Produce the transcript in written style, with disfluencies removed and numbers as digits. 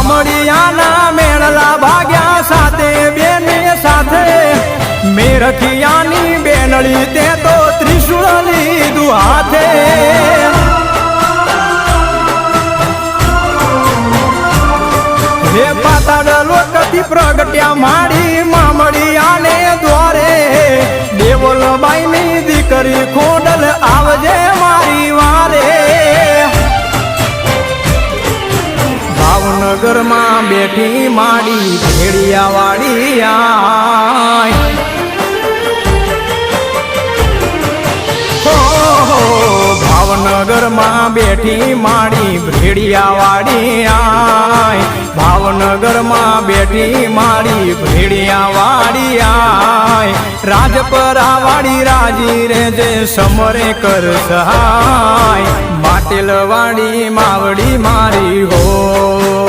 મામડિયાના મેળલા ભાગ્યા સાથે બેને સાથે મેરખિયાની બેનળી તે તો ત્રિશુળ લીધું હાથે હે પાતાળ લોકથી પ્રગટ્યા માડી મામડિયાને દ્વારે દેવલબાઈની દીકરી ખોડલ આવજે મારી વારે ભાવનગરમાં બેઠી માડી ભેડિયા વાળી આય ભાવનગરમાં બેઠી માડી ભેડિયા વાળી આય ભાવનગરમાં બેઠી માડી ભેડિયા વાળી આય રાજપરા વાળી રાજી રે જે સમરે કર સહાય માટેલ વાળી માવડી મારી હો